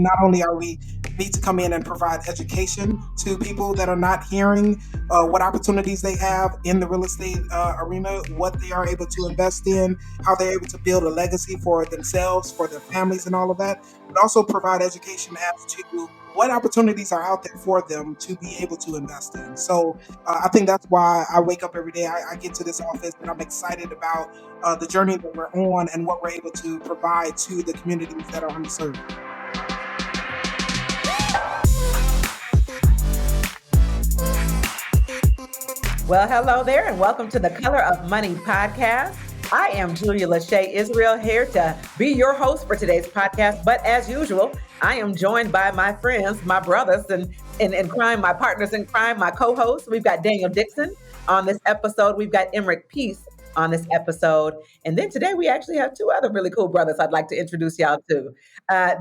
not only are we need to come in and provide education to people that are not hearing what opportunities they have in the real estate arena, what they are able to invest in, how they're able to build a legacy for themselves, for their families and all of that, but also provide education as to what opportunities are out there for them to be able to invest in. So I think that's why I wake up every day. I get to this office and I'm excited about the journey that we're on and what we're able to provide to the communities that are underserved. Well, hello there, and welcome to the Color of Money podcast. I am Julia Lachey Israel, here to be your host for today's podcast. But as usual, I am joined by my friends, my brothers in crime, my partners in crime, my co-hosts. We've got Daniel Dixon on this episode. We've got Emerick Peace on this episode. And then today we actually have two other really cool brothers I'd like to introduce y'all to.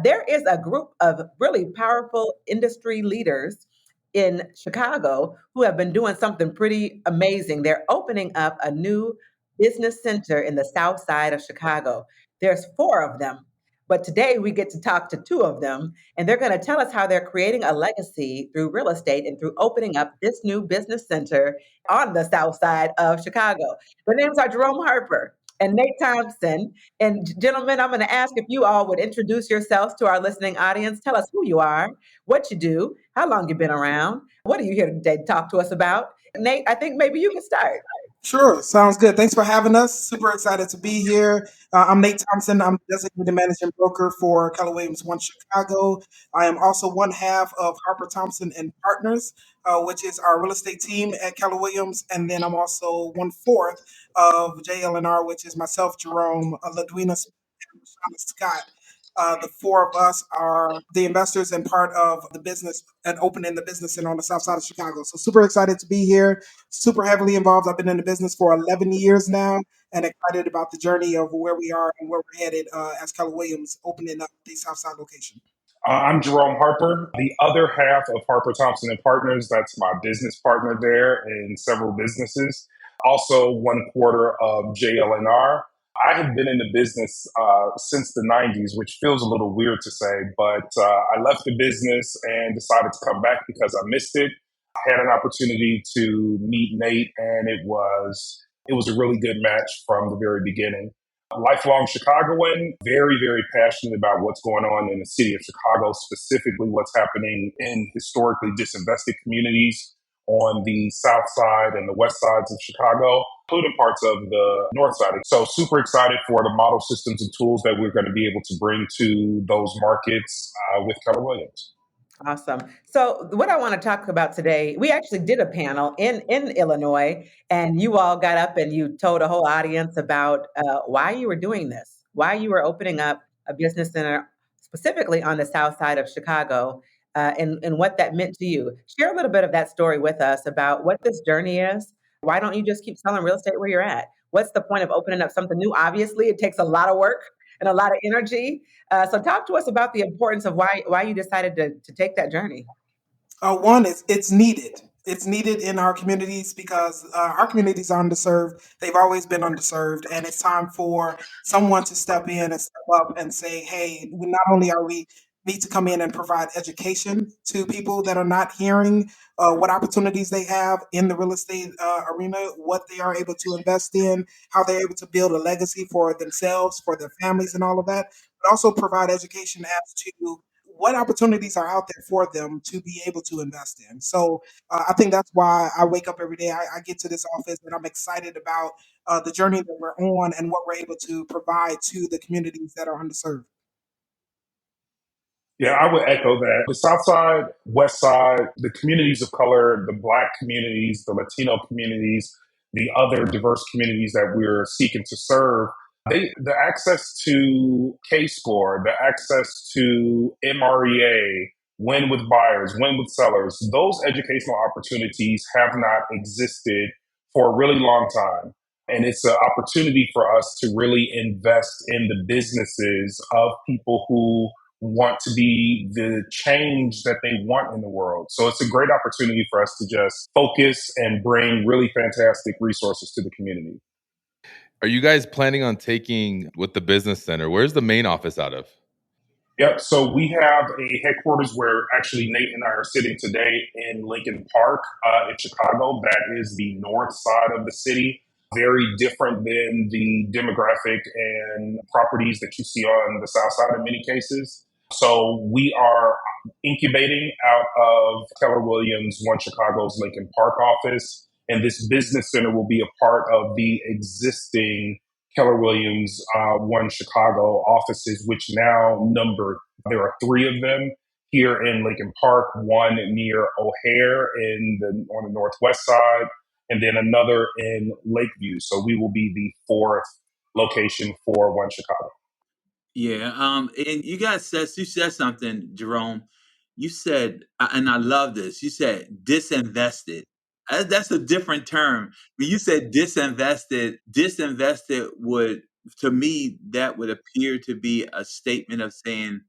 There is a group of really powerful industry leaders in Chicago who have been doing something pretty amazing. They're opening up a new business center in the south side of Chicago. There's four of them, but today we get to talk to two of them, and they're going to tell us how they're creating a legacy through real estate and through opening up this new business center on the south side of Chicago. Their names are Jerome Harper and Nate Thompson. And gentlemen, I'm going to ask if you all would introduce yourselves to our listening audience. Tell us who you are, what you do, how long you've been around, what are you here today to talk to us about? Nate, I think maybe you can start. Sure, sounds good. Thanks for having us. Super excited to be here. I'm Nate Thompson. I'm designated managing broker for Keller Williams One Chicago. I am also one half of Harper Thompson and Partners, which is our real estate team at Keller Williams. And then I'm also 1/4 of JLNR, which is myself, Jerome, Ladwina, and Rashauna Scott. The four of us are the investors and part of the business and opening the business center on the south side of Chicago. So super excited to be here, super heavily involved. I've been in the business for 11 years now and excited about the journey of where we are and where we're headed as Keller Williams opening up the south side location. I'm Jerome Harper, the other half of Harper Thompson and Partners. That's my business partner there in several businesses. Also 1/4 of JLNR. I have been in the business since the 90s, which feels a little weird to say, but I left the business and decided to come back because I missed it. I had an opportunity to meet Nate, and it was a really good match from the very beginning. A lifelong Chicagoan, very, very passionate about what's going on in the city of Chicago, specifically what's happening in historically disinvested communities on the south side and the west sides of Chicago, including parts of the north side. So super excited for the model systems and tools that we're going to be able to bring to those markets with Keller Williams. Awesome. So what I want to talk about today, we actually did a panel in Illinois, and you all got up and you told a whole audience about why you were doing this, why you were opening up a business center specifically on the south side of Chicago. And what that meant to you. Share a little bit of that story with us about what this journey is. Why don't you just keep selling real estate where you're at? What's the point of opening up something new? Obviously, it takes a lot of work and a lot of energy. So talk to us about the importance of why you decided to take that journey. One is it's needed. It's needed in our communities because our communities are underserved. They've always been underserved. And it's time for someone to step in and step up and say, hey, not only are we need to come in and provide education to people that are not hearing what opportunities they have in the real estate arena, what they are able to invest in, how they're able to build a legacy for themselves, for their families and all of that, but also provide education as to what opportunities are out there for them to be able to invest in. So I think that's why I wake up every day. I get to this office and I'm excited about the journey that we're on and what we're able to provide to the communities that are underserved. Yeah, I would echo that. The South Side, West Side, the communities of color, the Black communities, the Latino communities, the other diverse communities that we're seeking to serve, the access to K-Score, the access to MREA, win with buyers, win with sellers, those educational opportunities have not existed for a really long time. And it's an opportunity for us to really invest in the businesses of people who want to be the change that they want in the world. So it's a great opportunity for us to just focus and bring really fantastic resources to the community. Are you guys planning on taking with the business center? Where's the main office out of? Yep. So we have a headquarters where actually Nate and I are sitting today in Lincoln Park in Chicago. That is the north side of the city. Very different than the demographic and properties that you see on the south side in many cases. So we are incubating out of Keller Williams One Chicago's Lincoln Park office. And this business center will be a part of the existing Keller Williams One Chicago offices, which now number, there are three of them here in Lincoln Park, one near O'Hare on the northwest side, and then another in Lakeview. So we will be the fourth location for One Chicago. Yeah, and you said something, Jerome. You said, and I love this. You said disinvested. That's a different term. When you said disinvested would, to me, that would appear to be a statement of saying.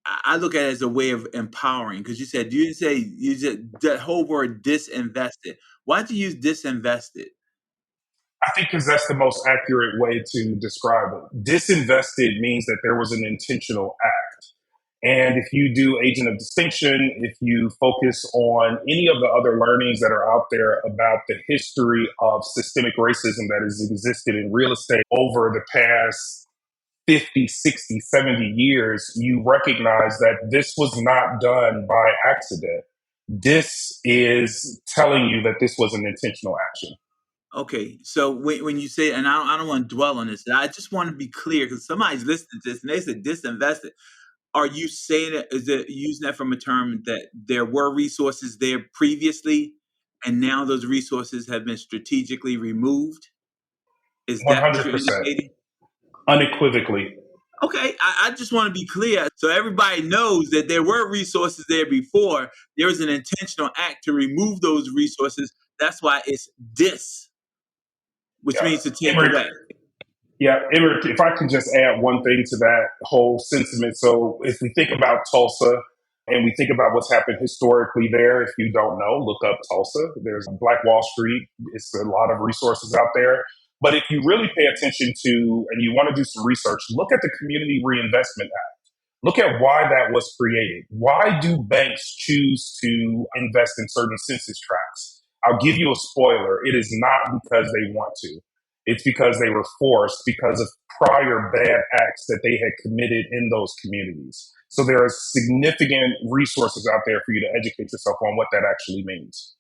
I look at it as a way of empowering because you said that whole word disinvested. Why'd you use disinvested? I think because that's the most accurate way to describe it. Disinvested means that there was an intentional act. And if you do agent of distinction, if you focus on any of the other learnings that are out there about the history of systemic racism that has existed in real estate over the past 50, 60, 70 years, you recognize that this was not done by accident. This is telling you that this was an intentional action. Okay, so when you say, and I don't want to dwell on this, I just want to be clear because somebody's listening to this and they said disinvested. Are you saying that, is it using that from a term that there were resources there previously and now those resources have been strategically removed? Is that what you're 100%, indicating? unequivocally. Okay, I just want to be clear so everybody knows that there were resources there before. There was an intentional act to remove those resources. That's why it's dis, which Yeah. means to take Emerick, away. Yeah, Emerick, if I can just add one thing to that whole sentiment. So if we think about Tulsa and we think about what's happened historically there, if you don't know, look up Tulsa. There's Black Wall Street. It's a lot of resources out there. But if you really pay attention to, and you want to do some research, look at the Community Reinvestment Act. Look at why that was created. Why do banks choose to invest in certain census tracts? I'll give you a spoiler. It is not because they want to. It's because they were forced because of prior bad acts that they had committed in those communities. So there are significant resources out there for you to educate yourself on what that actually means.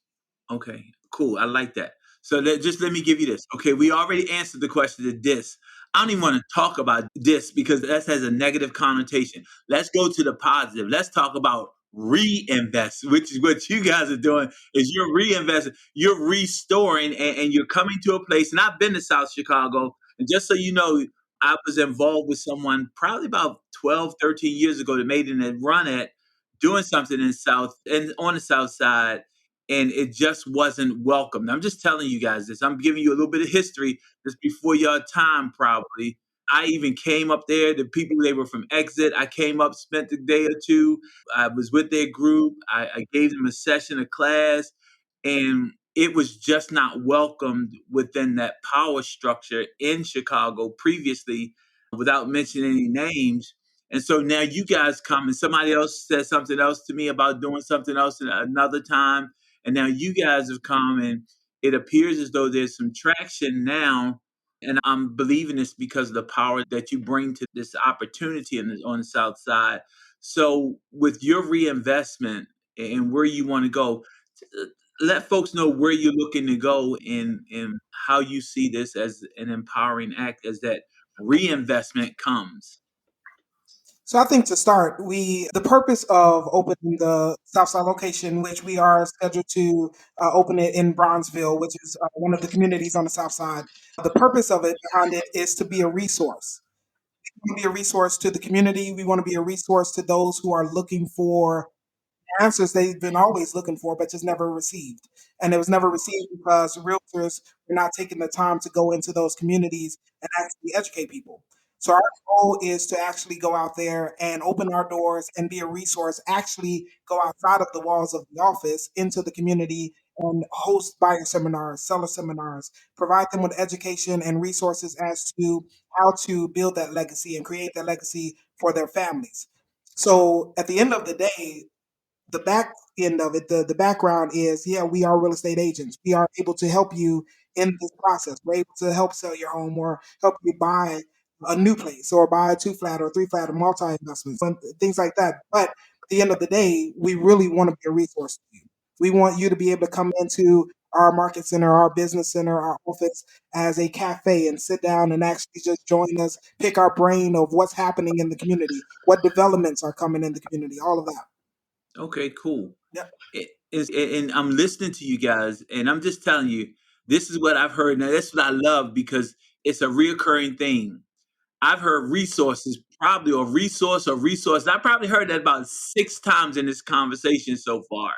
Okay, cool. I like that. So just let me give you this. Okay, we already answered the question of dis. I don't even want to talk about dis because that has a negative connotation. Let's go to the positive. Let's talk about reinvest, which is what you guys are doing. Is you're reinvesting, you're restoring, and you're coming to a place. And I've been to South Chicago, and just so you know, I was involved with someone probably about 12, 13 years ago that made a run at doing something in South and on the South Side and it just wasn't welcomed. I'm just telling you guys this. I'm giving you a little bit of history just before your time, probably. I even came up there. The people, they were from Exit. I came up, spent a day or two. I was with their group. I gave them a session, a class, and it was just not welcomed within that power structure in Chicago previously, without mentioning any names. And so now you guys come and somebody else said something else to me about doing something else another time. And now you guys have come and it appears as though there's some traction now. And I'm believing this because of the power that you bring to this opportunity on the South Side. So with your reinvestment and where you want to go, let folks know where you're looking to go and how you see this as an empowering act as that reinvestment comes. So I think to start, the purpose of opening the Southside location, which we are scheduled to open it in Bronzeville, which is one of the communities on the South Side. The purpose of it behind it is to be a resource. We want to be a resource to the community. We want to be a resource to those who are looking for answers they've been always looking for, but just never received. And it was never received because realtors were not taking the time to go into those communities and actually educate people. So our goal is to actually go out there and open our doors and be a resource, actually go outside of the walls of the office into the community and host buyer seminars, seller seminars, provide them with education and resources as to how to build that legacy and create that legacy for their families. So at the end of the day, the back end of it, the background is, yeah, we are real estate agents. We are able to help you in this process. We're able to help sell your home or help you buy a new place or buy a two flat or three flat or multi investments and things like that. But at the end of the day, we really want to be a resource to you. We want you to be able to come into our market center, our business center, our office as a cafe and sit down and actually just join us, pick our brain of what's happening in the community, what developments are coming in the community, all of that. Okay, cool. Yep. And I'm listening to you guys, and I'm just telling you, this is what I've heard. Now, that's what I love because it's a reoccurring thing. I've heard resources, probably, or resource or resource. I probably heard that about 6 times in this conversation so far,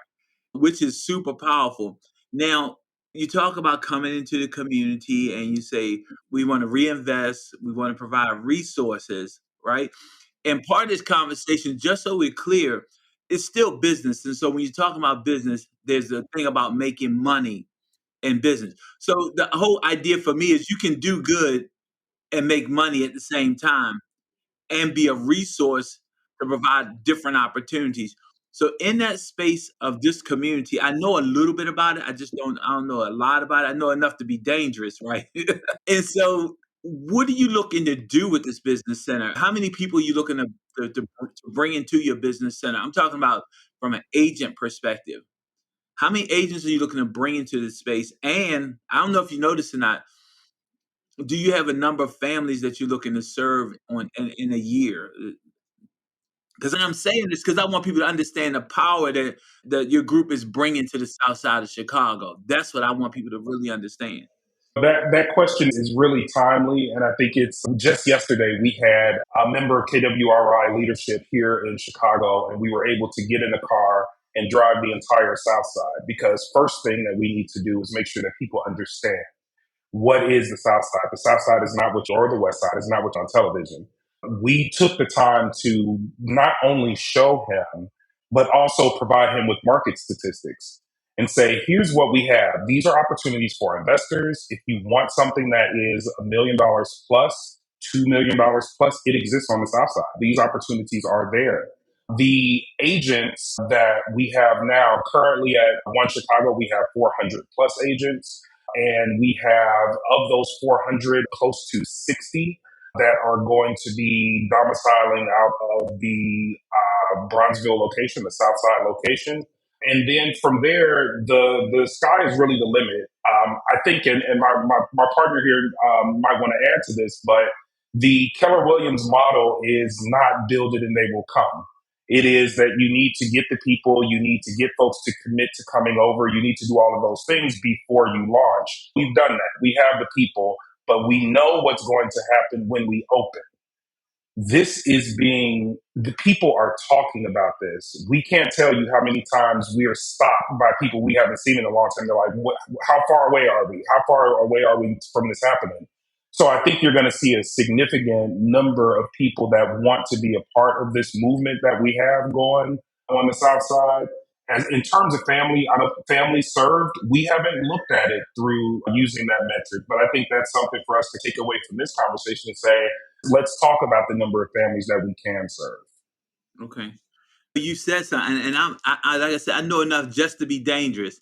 which is super powerful. Now, you talk about coming into the community and you say, we want to reinvest, we want to provide resources, right? And part of this conversation, just so we're clear, it's still business. And so when you're talking about business, there's a thing about making money in business. So the whole idea for me is you can do good and make money at the same time and be a resource to provide different opportunities. So in that space of this community, I know a little bit about it. I don't know a lot about it. I know enough to be dangerous, right? And so what are you looking to do with this business center? How many people are you looking to bring into your business center? I'm talking about from an agent perspective. How many agents are you looking to bring into this space? And I don't know if you noticed or not, do you have a number of families that you're looking to serve in a year? Because I'm saying this because I want people to understand the power that your group is bringing to the South Side of Chicago. That's what I want people to really understand. That question is really timely, and I think it's just yesterday we had a member of KWRI leadership here in Chicago, and we were able to get in a car and drive the entire South Side because first thing that we need to do is make sure that people understand what is the South Side. The South Side is not what or the West Side is not what's on television. We took the time to not only show him, but also provide him with market statistics and say, here's what we have. These are opportunities for investors. If you want something that is $1 million plus, $2 million plus, it exists on the South Side. These opportunities are there. The agents that we have now, currently at One Chicago, we have 400 plus agents. And we have, of those 400, close to 60 that are going to be domiciling out of the Bronzeville location, the South Side location. And then from there, the sky is really the limit. I think, and my partner here might want to add to this, but the Keller Williams model is not build it and they will come. It is that you need to get the people, you need to get folks to commit to coming over, you need to do all of those things before you launch. We've done that. We have the people, but we know what's going to happen when we open. The people are talking about this. We can't tell you how many times we are stopped by people we haven't seen in a long time. They're like, how far away are we? How far away are we from this happening? So I think you're going to see a significant number of people that want to be a part of this movement that we have going on the South Side. As in terms of family served, we haven't looked at it through using that metric. But I think that's something for us to take away from this conversation and say, let's talk about the number of families that we can serve. Okay. You said something, and I like I said, I know enough just to be dangerous.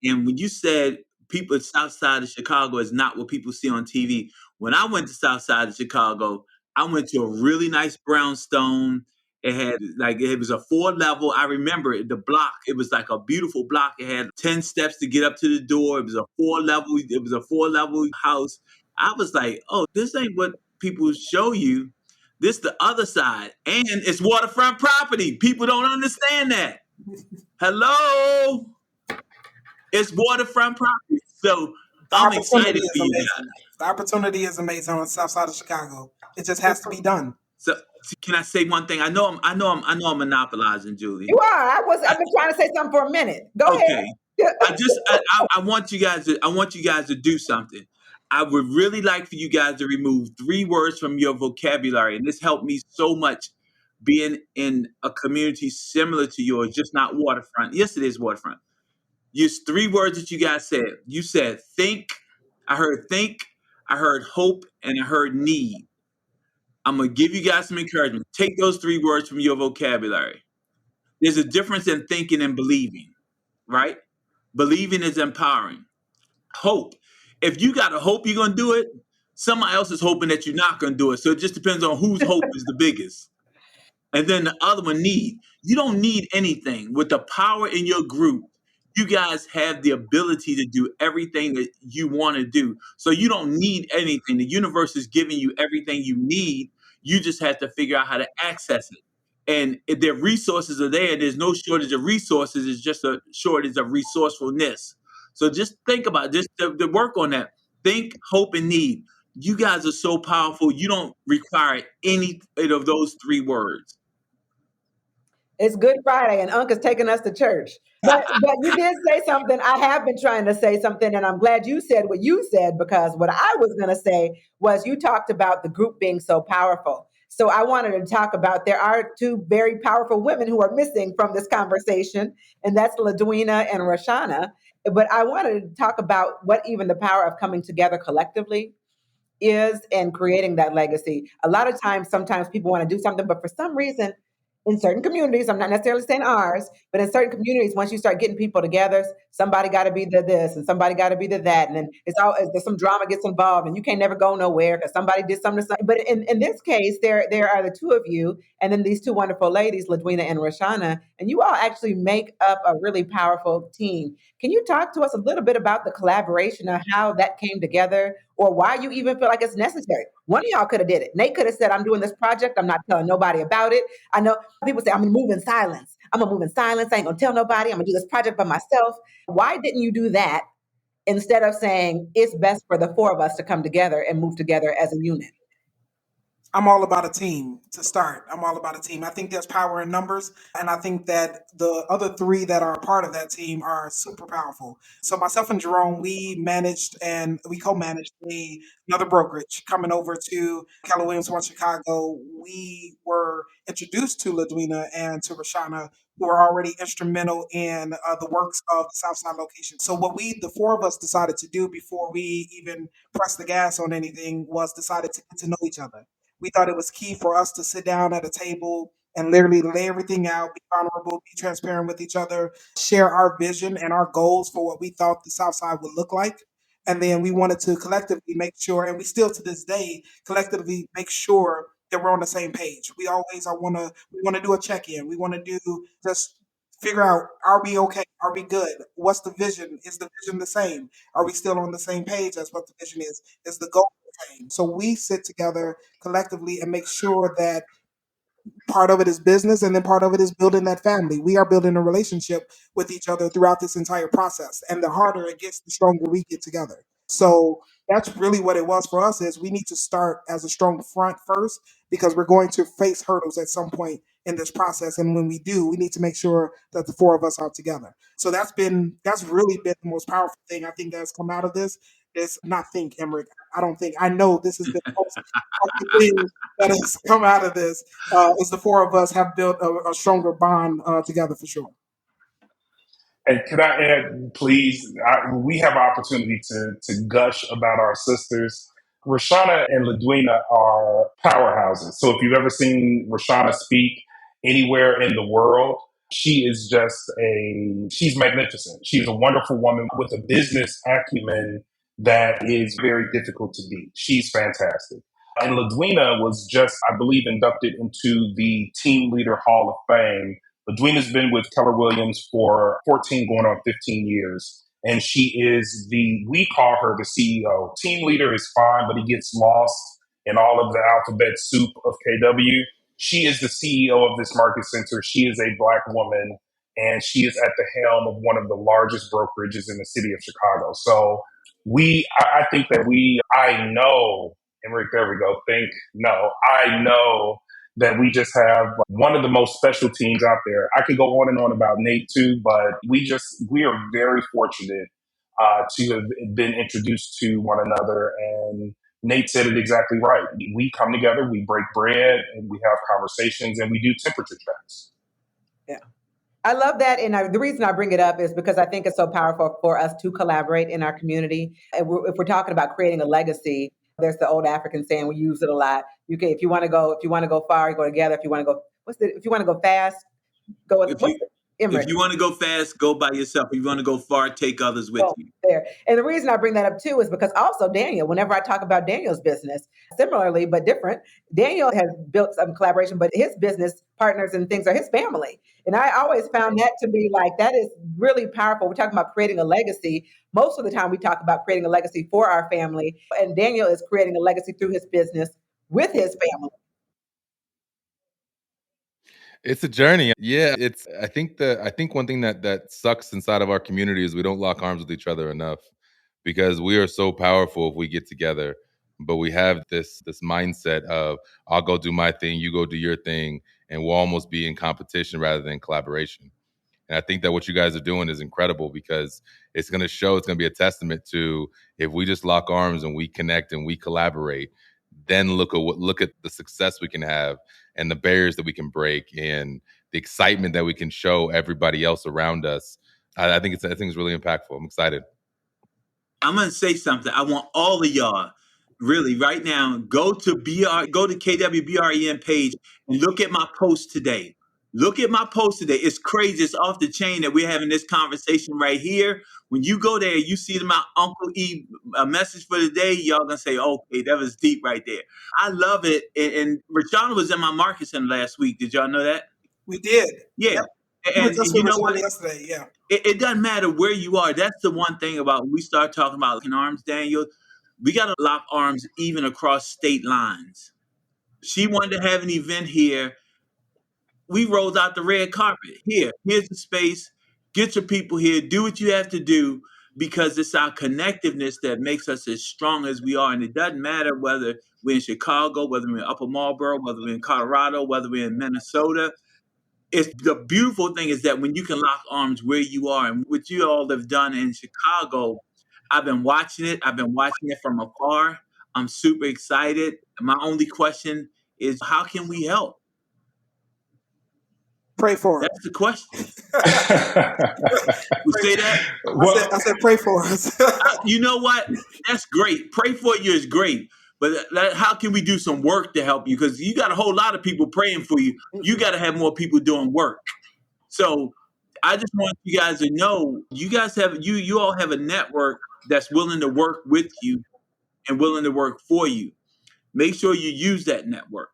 And when you said people South Side of Chicago is not what people see on TV, when I went to South Side of Chicago, I went to a really nice brownstone. It was a 4-level. I remember the block. It was like a beautiful block. It had 10 steps to get up to the door. It was a 4-level. It was a 4-level house. I was like, oh, this ain't what people show you. This the other side. And it's waterfront property. People don't understand that. Hello. It's waterfront property. So I'm excited for you guys. The opportunity is amazing on the South Side of Chicago. It just has to be done. So can I say one thing? I know I'm monopolizing, Julie. You are. I've been trying to say something for a minute. Go ahead. I want you guys to do something. I would really like for you guys to remove 3 words from your vocabulary, and this helped me so much being in a community similar to yours, just not waterfront. Yes, it is waterfront. Use 3 words that you guys said. You said think. I heard think. I heard hope, and I heard need. I'm gonna give you guys some encouragement. Take those 3 words from your vocabulary. There's a difference in thinking and believing, right? Believing is empowering. Hope. If you got a hope you're gonna do it, somebody else is hoping that you're not gonna do it. So it just depends on whose hope is the biggest. And then the other one, need. You don't need anything. With the power in your group, you guys have the ability to do everything that you want to do. So you don't need anything. The universe is giving you everything you need. You just have to figure out how to access it. And if their resources are there, there's no shortage of resources. It's just a shortage of resourcefulness. So just think about just to work on that. Think, hope, and need. You guys are so powerful. You don't require any of those 3 words. It's Good Friday, and Unc is taking us to church. But you did say something. I have been trying to say something, and I'm glad you said what you said, because what I was going to say was you talked about the group being so powerful. So I wanted to talk about, there are 2 very powerful women who are missing from this conversation, and that's LaDuina and Rashauna. But I wanted to talk about what even the power of coming together collectively is and creating that legacy. A lot of times, sometimes people want to do something, but for some reason, in certain communities, I'm not necessarily saying ours, but in certain communities, once you start getting people together, somebody got to be the this and somebody got to be the that. And then it's all, there's some drama gets involved and you can't never go nowhere because somebody did something to something. But in this case, there are the 2 of you and then these 2 wonderful ladies, LaDuina and Rashauna, and you all actually make up a really powerful team. Can you talk to us a little bit about the collaboration of how that came together, or why you even feel like it's necessary? One of y'all could have did it. Nate could have said, I'm doing this project. I'm not telling nobody about it. I know people say, I'm gonna move in silence. I'm gonna move in silence. I ain't gonna tell nobody. I'm gonna do this project by myself. Why didn't you do that instead of saying it's best for the 4 of us to come together and move together as a unit? I'm all about a team to start. I'm all about a team. I think there's power in numbers. And I think that the other 3 that are a part of that team are super powerful. So myself and Jerome, we managed and we co-managed another brokerage coming over to Keller Williams, One Chicago. We were introduced to LaDuina and to Rashauna, who are already instrumental in the works of the Southside location. So what the 4 of us decided to do before we even pressed the gas on anything was decided to get to know each other. We thought it was key for us to sit down at a table and literally lay everything out, be vulnerable, be transparent with each other, share our vision and our goals for what we thought the South Side would look like. And then we wanted to collectively make sure, and we still to this day collectively make sure that we're on the same page. We want to do a check-in. We want to do just figure out, are we okay? Are we good? What's the vision? Is the vision the same? Are we still on the same page as what the vision is? Is the goal the same? So we sit together collectively and make sure that part of it is business and then part of it is building that family. We are building a relationship with each other throughout this entire process. And the harder it gets, the stronger we get together. So that's really what it was for us, is we need to start as a strong front first, because we're going to face hurdles at some point in this process. And when we do, we need to make sure that the 4 of us are together. So that's really been the most powerful thing I think that's come out of this. Is not think, Emerick. I don't think, I know this has been the most powerful thing that has come out of this, is the 4 of us have built a stronger bond together for sure. And could I add, please? We have an opportunity to gush about our sisters. Rashauna and LaDuina are powerhouses. So if you've ever seen Rashauna speak anywhere in the world, she's magnificent. She's a wonderful woman with a business acumen that is very difficult to beat. She's fantastic. And LaDuina was just, I believe, inducted into the Team Leader Hall of Fame. LaDuina's been with Keller Williams for 14 going on 15 years. And she is we call her the CEO. Team leader is fine, but he gets lost in all of the alphabet soup of KW. She is the CEO of this market center. She is a Black woman, and she is at the helm of one of the largest brokerages in the city of Chicago. So I think that I know, Emerick, there we go. I know that we just have one of the most special teams out there. I could go on and on about Nate too, but we are very fortunate to have been introduced to one another. And Nate said it exactly right. We come together, we break bread, and we have conversations, and we do temperature checks. Yeah. I love that. And the reason I bring it up is because I think it's so powerful for us to collaborate in our community. And if we're talking about creating a legacy, there's the old African saying, we use it a lot. You can, if you want to go far, you go together. If you want to go, if you want to go fast, go with, If you Emerick? if you want to go fast, go by yourself. If you want to go far, take others with you. There. And the reason I bring that up too is because also Daniel, whenever I talk about Daniel's business, similarly but different, Daniel has built some collaboration, but his business partners and things are his family. And I always found that to be like, that is really powerful. We're talking about creating a legacy. Most of the time we talk about creating a legacy for our family. And Daniel is creating a legacy through his business with his family. It's a journey. Yeah, I think one thing that sucks inside of our community is we don't lock arms with each other enough, because we are so powerful if we get together. But we have this mindset of, I'll go do my thing, you go do your thing, and we'll almost be in competition rather than collaboration. And I think that what you guys are doing is incredible, because it's going to be a testament to, if we just lock arms and we connect and we collaborate, then look at the success we can have, and the barriers that we can break, and the excitement that we can show everybody else around us. I think it's really impactful. I'm excited. I'm going to say something. I want all of y'all, really, right now, go to KWBREN page and look at my post today. Look at my post today. It's crazy. It's off the chain that we're having this conversation right here. When you go there, you see my Uncle E a message for the day, y'all going to say, okay, that was deep right there. I love it. And Rashauna was in my market center last week. Did y'all know that? We did. Yeah. Yep. And you know what? Yesterday, yeah. It doesn't matter where you are. That's the one thing about when we start talking about locking arms, Daniel. We got to lock arms even across state lines. She wanted to have an event here. We rolled out the red carpet. Here's the space. Get your people here. Do what you have to do, because it's our connectiveness that makes us as strong as we are. And it doesn't matter whether we're in Chicago, whether we're in Upper Marlboro, whether we're in Colorado, whether we're in Minnesota. It's the beautiful thing is that when you can lock arms where you are, and what you all have done in Chicago, I've been watching it. I've been watching it from afar. I'm super excited. My only question is, how can we help? Pray for us. That's the question. You say that? I said pray for us. You know what? That's great. Pray for you is great. But how can we do some work to help you? Because you got a whole lot of people praying for you. You got to have more people doing work. So I just want you guys to know, you guys have you all have a network that's willing to work with you and willing to work for you. Make sure you use that network,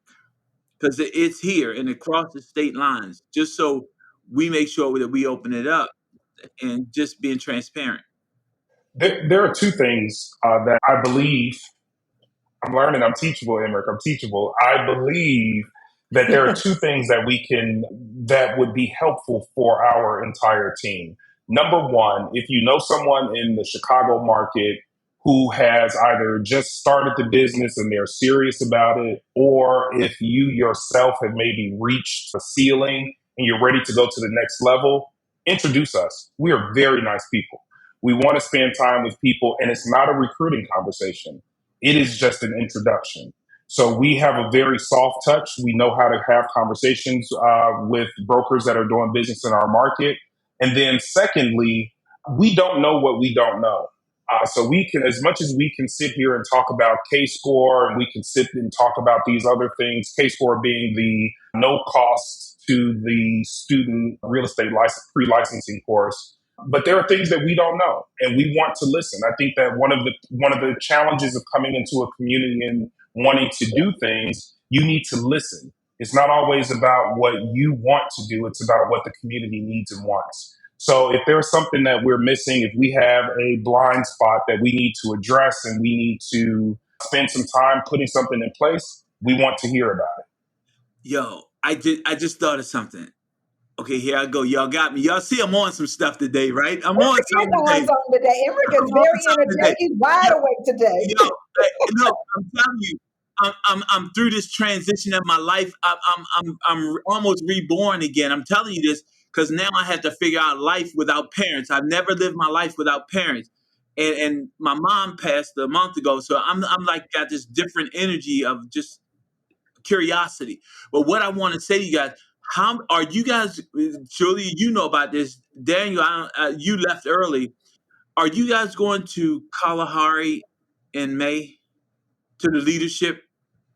because it's here and across the state lines, just so we make sure that we open it up and just being transparent. There are two things that I believe. I'm learning. I'm teachable, Emerick. I'm teachable. I believe that there are two things that would be helpful for our entire team. Number one, if you know someone in the Chicago market who has either just started the business and they're serious about it, or if you yourself have maybe reached a ceiling and you're ready to go to the next level, introduce us. We are very nice people. We want to spend time with people, and it's not a recruiting conversation. It is just an introduction. So we have a very soft touch. We know how to have conversations with brokers that are doing business in our market. And then secondly, we don't know what we don't know. So we can, as much as we can sit here and talk about K-score, and we can sit and talk about these other things, K-score being the no cost to the student real estate pre-licensing course. But there are things that we don't know, and we want to listen. I think that one of the challenges of coming into a community and wanting to do things, you need to listen. It's not always about what you want to do. It's about what the community needs and wants. So if there's something that we're missing, if we have a blind spot that we need to address and we need to spend some time putting something in place, we want to hear about it. Yo, I just thought of something. Okay, here I go. Y'all got me. Y'all see I'm on some stuff today, right? I'm on something today. Emerick is very energetic. He's wide awake today. Yo, look, I'm telling you, I'm through this transition of my life. I'm almost reborn again. I'm telling you this because now I have to figure out life without parents. I've never lived my life without parents. And my mom passed a month ago. So I'm like got this different energy of just curiosity. But what I want to say to you guys, How are you guys? Julie, you know about this. Daniel, you left early. Are you guys going to Kalahari in May to the leadership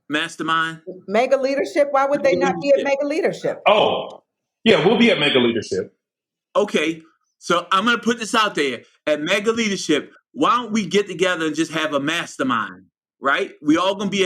mastermind? Mega leadership, why would they not be at mega leadership? Oh, yeah, we'll be at Mega Leadership. Okay, so I'm gonna put this out there at Mega Leadership. Why don't we get together and just have a mastermind? Right? We all can be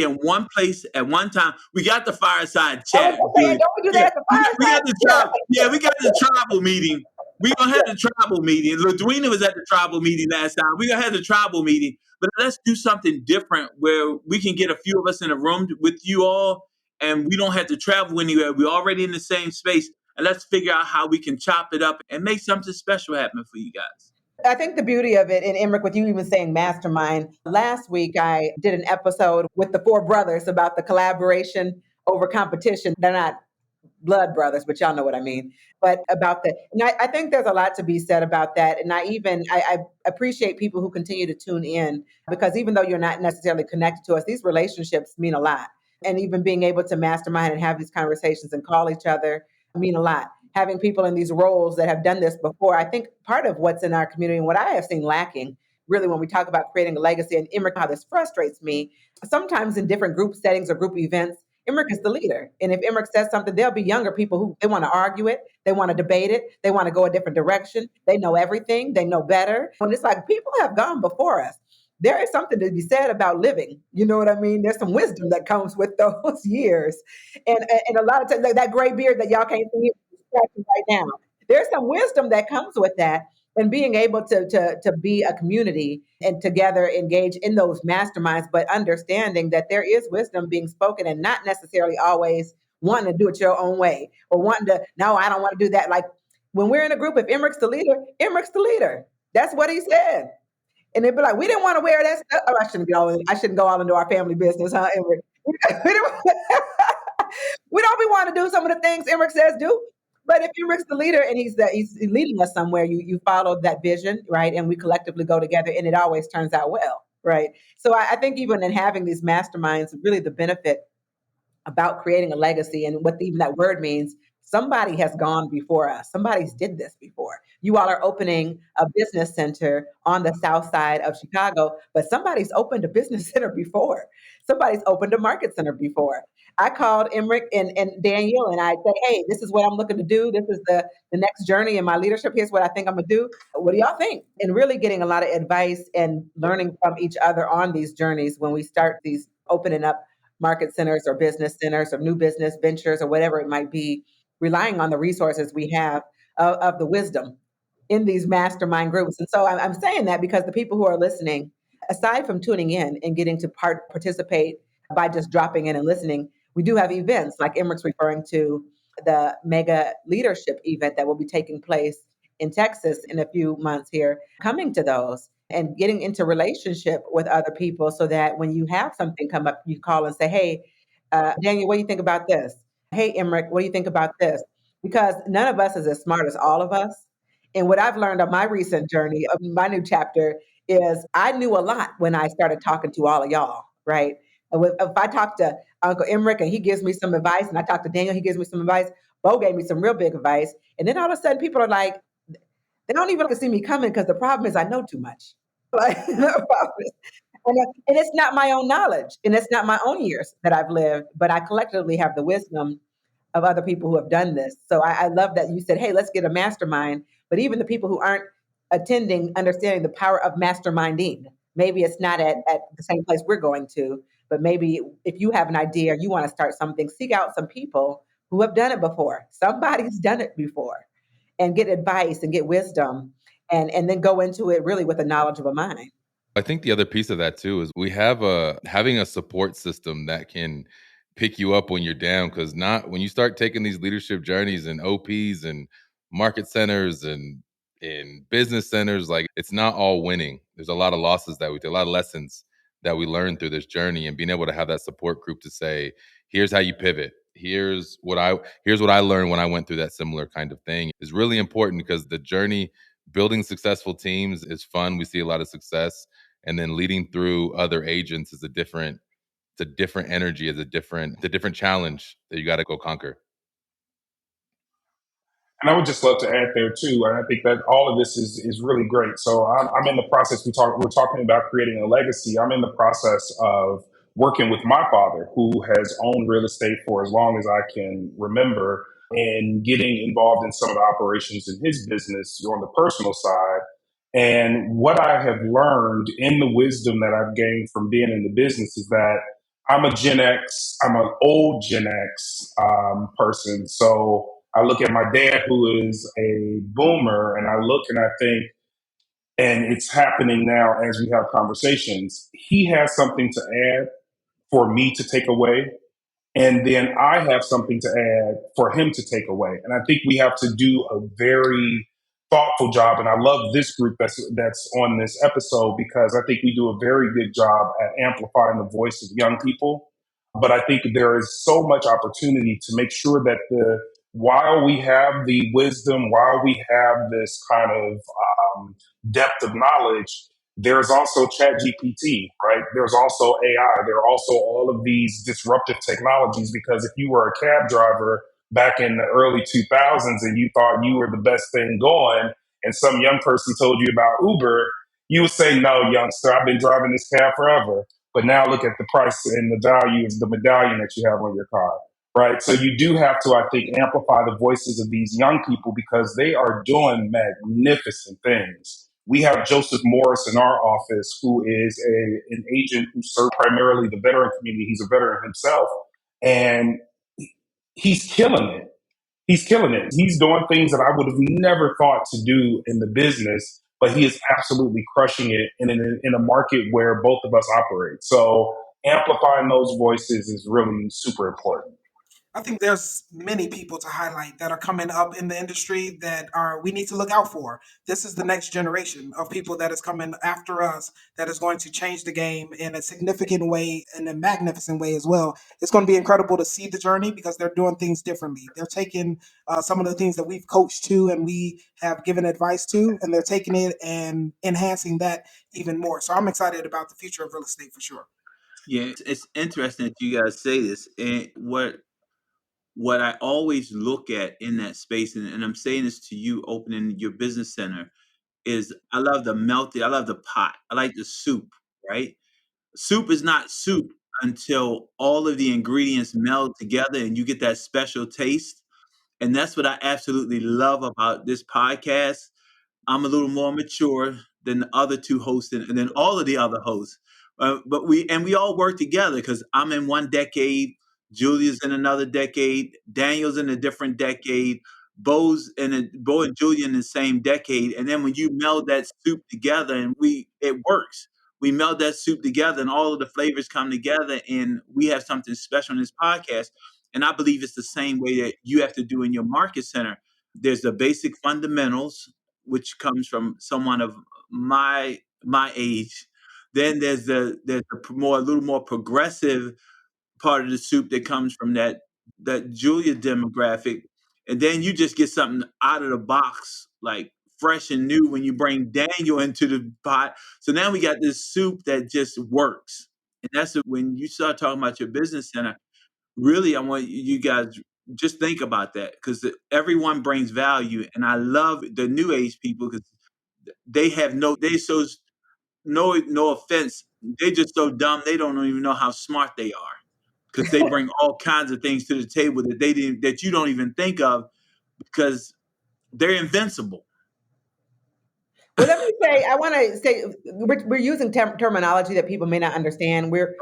in one place at one time. We got the fireside I was chat, gonna say, Julie. don't we do Yeah, that at the we fireside? got the tribe. Yeah, we got the tribal meeting. We gonna have the tribal meeting. Ladwina was at the tribal meeting last time. We gonna have the tribal meeting, but let's do something different where we can get a few of us in a room with you all, and we don't have to travel anywhere. We're already in the same space, and let's figure out how we can chop it up and make something special happen for you guys. I think the beauty of it, and Emerick, with you even saying mastermind, last week I did an episode with the four brothers about the collaboration over competition. They're not blood brothers, but y'all know what I mean. But about the, and I think there's a lot to be said about that. And I appreciate people who continue to tune in because even though you're not necessarily connected to us, these relationships mean a lot. And even being able to mastermind and have these conversations and call each other mean a lot. Having people in these roles that have done this before, I think part of what's in our community and what I have seen lacking really when we talk about creating a legacy and Emerick, how this frustrates me, sometimes in different group settings or group events, Emerick is the leader. And if Emerick says something, there'll be younger people who they want to argue it, they want to debate it, they want to go a different direction. They know everything, they know better. And it's like people have gone before us. There is something to be said about living. You know what I mean? There's some wisdom that comes with those years. And a lot of times that gray beard that y'all can't see right now. There's some wisdom that comes with that and being able to be a community and together engage in those masterminds, but understanding that there is wisdom being spoken and not necessarily always wanting to do it your own way or wanting to, no, I don't want to do that. Like when we're in a group, if Emmerick's the leader, Emmerick's the leader. That's what he said. And they'd be like, we didn't want to wear that stuff. Oh, I shouldn't go all into our family business, huh, Emerick? We don't be want to do some of the things Emerick says do. But if Emerick's the leader and he's leading us somewhere, you follow that vision, right? And we collectively go together, and it always turns out well, right? So I think even in having these masterminds, really the benefit about creating a legacy and what even that word means. Somebody has gone before us. Somebody's did this before. You all are opening a business center on the south side of Chicago, but somebody's opened a business center before. Somebody's opened a market center before. I called Emerick and Daniel and I said, hey, this is what I'm looking to do. This is the next journey in my leadership. Here's what I think I'm gonna do. What do y'all think? And really getting a lot of advice and learning from each other on these journeys when we start these opening up market centers or business centers or new business ventures or whatever it might be, relying on the resources we have of the wisdom in these mastermind groups. And so I'm saying that because the people who are listening, aside from tuning in and getting to participate by just dropping in and listening, we do have events like Emmerick's referring to the mega leadership event that will be taking place in Texas in a few months here, coming to those and getting into relationship with other people so that when you have something come up, you call and say, hey, Daniel, what do you think about this? Hey, Emerick, what do you think about this? Because none of us is as smart as all of us. And what I've learned on my recent journey of my new chapter is I knew a lot when I started talking to all of y'all, right? If I talk to Uncle Emerick and he gives me some advice, and I talk to Daniel, he gives me some advice, Bo gave me some real big advice. And then all of a sudden people are like, they don't even see me coming because the problem is I know too much. Like, and it's not my own knowledge and it's not my own years that I've lived, but I collectively have the wisdom of other people who have done this. So I love that you said, hey, let's get a mastermind. But even the people who aren't attending, understanding the power of masterminding. Maybe it's not at the same place we're going to, but maybe if you have an idea, or you want to start something, seek out some people who have done it before. Somebody's done it before and get advice and get wisdom and then go into it really with a knowledge of a mind. I think the other piece of that too is we have having a support system that can pick you up when you're down, because not when you start taking these leadership journeys and OPs and market centers and in business centers, like it's not all winning. There's a lot of losses that we take, a lot of lessons that we learn through this journey, and being able to have that support group to say, here's how you pivot. Here's what I learned when I went through that similar kind of thing is really important, because the journey building successful teams is fun. We see a lot of success, and then leading through other agents is it's a different energy, it's a different challenge that you got to go conquer. And I would just love to add there too. And I think that all of this is really great. So I'm in the process. We're talking about creating a legacy. I'm in the process of working with my father, who has owned real estate for as long as I can remember, and getting involved in some of the operations in his business on the personal side. And what I have learned in the wisdom that I've gained from being in the business is that I'm a Gen X, I'm an old Gen X person. So I look at my dad, who is a boomer, and I look and I think, and it's happening now as we have conversations, he has something to add for me to take away. And then I have something to add for him to take away. And I think we have to do a very thoughtful job. And I love this group that's on this episode, because I think we do a very good job at amplifying the voice of young people. But I think there is so much opportunity to make sure that while we have the wisdom, while we have this kind of depth of knowledge, there's also ChatGPT, right? There's also AI. There are also all of these disruptive technologies, because if you were a cab driver back in the early 2000s and you thought you were the best thing going, and some young person told you about Uber, you would say, no, youngster, I've been driving this cab forever. But now look at the price and the value of the medallion that you have on your car, right? So you do have to, I think, amplify the voices of these young people, because they are doing magnificent things. We have Joseph Morris in our office, who is an agent who serves primarily the veteran community. He's a veteran himself, and he's killing it. He's killing it. He's doing things that I would have never thought to do in the business, but he is absolutely crushing it in a market where both of us operate. So amplifying those voices is really super important. I think there's many people to highlight that are coming up in the industry that are we need to look out for. This is the next generation of people that is coming after us that is going to change the game in a significant way and a magnificent way as well. It's going to be incredible to see the journey, because they're doing things differently. They're taking some of the things that we've coached to and we have given advice to, and they're taking it and enhancing that even more. So I'm excited about the future of real estate for sure. Yeah, it's interesting that you guys say this. And what I always look at in that space, and I'm saying this to you opening your business center, is I love the melted, I love the pot. I like the soup, right? Soup is not soup until all of the ingredients meld together and you get that special taste. And that's what I absolutely love about this podcast. I'm a little more mature than the other two hosts and then all of the other hosts. But we all work together, because I'm in one decade, Julia's in another decade, Daniel's in a different decade, Bo and Julia in the same decade. And then when you meld that soup together, and it works. We meld that soup together and all of the flavors come together, and we have something special in this podcast. And I believe it's the same way that you have to do in your market center. There's the basic fundamentals, which comes from someone of my age. Then there's a little more progressive part of the soup that comes from that Julia demographic, and then you just get something out of the box, like fresh and new, when you bring Daniel into the pot. So now we got this soup that just works, and when you start talking about your business center. Really, I want you guys just think about that, because everyone brings value, and I love the new age people, because they have no offense, they just so dumb they don't even know how smart they are, because they bring all kinds of things to the table that you don't even think of, because they're invincible. Well, let me say, I want to say we're using terminology that people may not understand. Okay. We're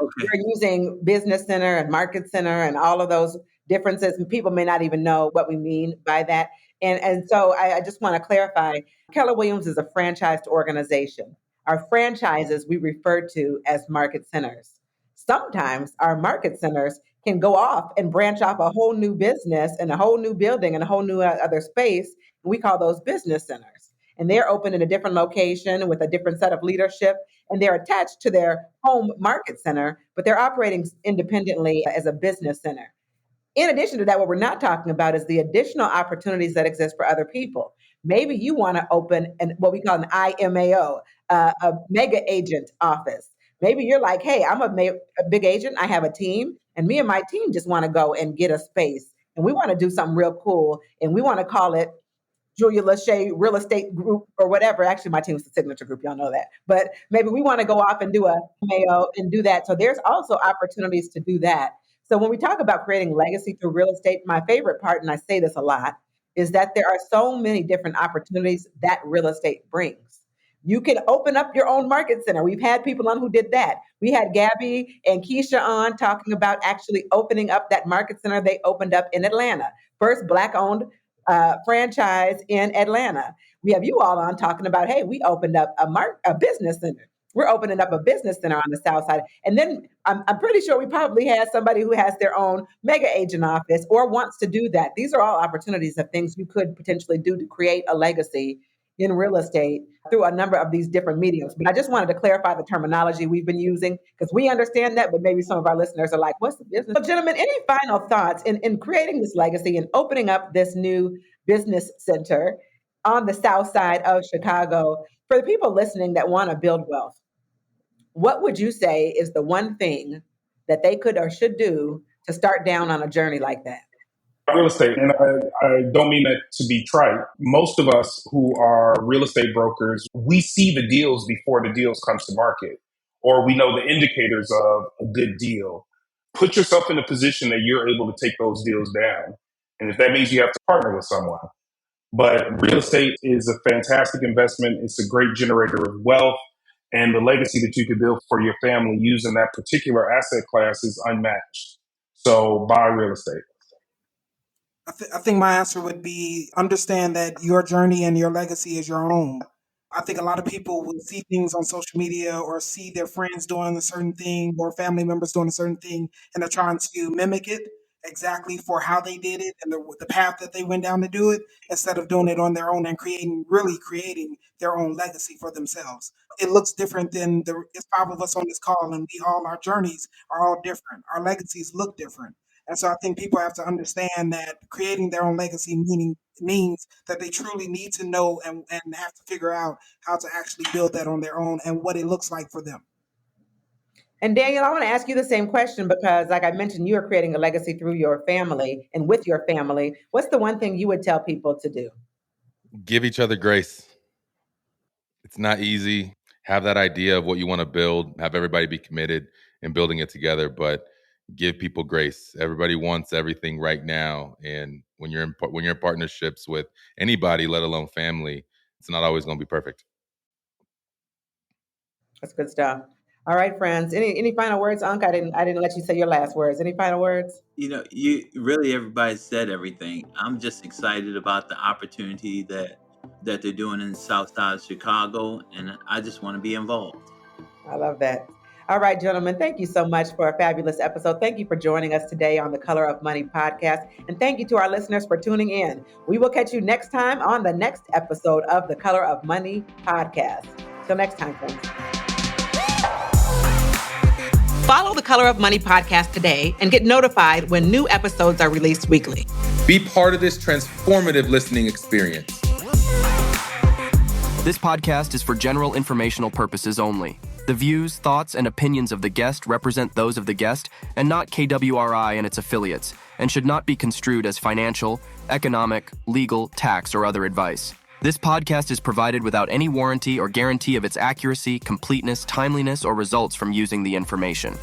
using business center and market center and all of those differences, and people may not even know what we mean by that. And so I just want to clarify, Keller Williams is a franchised organization. Our franchises we refer to as market centers. Sometimes our market centers can go off and branch off a whole new business and a whole new building and a whole new other space. And we call those business centers, and they're open in a different location with a different set of leadership, and they're attached to their home market center, but they're operating independently as a business center. In addition to that, what we're not talking about is the additional opportunities that exist for other people. Maybe you want to open what we call an IMAO, a mega agent office. Maybe you're like, hey, I'm a big agent, I have a team, and me and my team just want to go and get a space, and we want to do something real cool, and we want to call it Julia Lachey Real Estate Group or whatever. Actually, my team's the Signature Group. Y'all know that. But maybe we want to go off and do a Mayo and do that. So there's also opportunities to do that. So when we talk about creating legacy through real estate, my favorite part, and I say this a lot, is that there are so many different opportunities that real estate brings. You can open up your own market center. We've had people on who did that. We had Gabby and Keisha on talking about actually opening up that market center they opened up in Atlanta. First Black-owned franchise in Atlanta. We have you all on talking about, hey, we opened up a business center. We're opening up a business center on the South Side. And then I'm pretty sure we probably have somebody who has their own mega agent office or wants to do that. These are all opportunities of things you could potentially do to create a legacy in real estate through a number of these different mediums. But I just wanted to clarify the terminology we've been using because we understand that, but maybe some of our listeners are like, what's the business? So gentlemen, any final thoughts in creating this legacy and opening up this new business center on the South Side of Chicago for the people listening that want to build wealth? What would you say is the one thing that they could or should do to start down on a journey like that? Real estate, and I don't mean that to be trite. Most of us who are real estate brokers, we see the deals before the deals comes to market, or we know the indicators of a good deal. Put yourself in a position that you're able to take those deals down. And if that means you have to partner with someone. But real estate is a fantastic investment. It's a great generator of wealth. And the legacy that you can build for your family using that particular asset class is unmatched. So buy real estate. I think my answer would be understand that your journey and your legacy is your own. I think a lot of people will see things on social media or see their friends doing a certain thing or family members doing a certain thing, and they're trying to mimic it exactly for how they did it and the path that they went down to do it, instead of doing it on their own and really creating their own legacy for themselves. It looks different than it's 5 of us on this call, and our journeys are all different. Our legacies look different. And so I think people have to understand that creating their own legacy means that they truly need to know and have to figure out how to actually build that on their own and what it looks like for them. And Daniel, I want to ask you the same question because, like I mentioned, you are creating a legacy through your family and with your family. What's the one thing you would tell people to do? Give each other grace. It's not easy. Have that idea of what you want to build, have everybody be committed in building it together, but give people grace. Everybody wants everything right now. And when you're in partnerships with anybody, let alone family, it's not always going to be perfect. That's good stuff. All right, friends. Any final words, Unc? I didn't let you say your last words. Any final words? Everybody said everything. I'm just excited about the opportunity that they're doing in the South Side of Chicago, and I just want to be involved. I love that. All right, gentlemen, thank you so much for a fabulous episode. Thank you for joining us today on the Color of Money podcast. And thank you to our listeners for tuning in. We will catch you next time on the next episode of the Color of Money podcast. Till next time, friends. Follow the Color of Money podcast today and get notified when new episodes are released weekly. Be part of this transformative listening experience. This podcast is for general informational purposes only. The views, thoughts, and opinions of the guest represent those of the guest and not KWRI and its affiliates, and should not be construed as financial, economic, legal, tax, or other advice. This podcast is provided without any warranty or guarantee of its accuracy, completeness, timeliness, or results from using the information.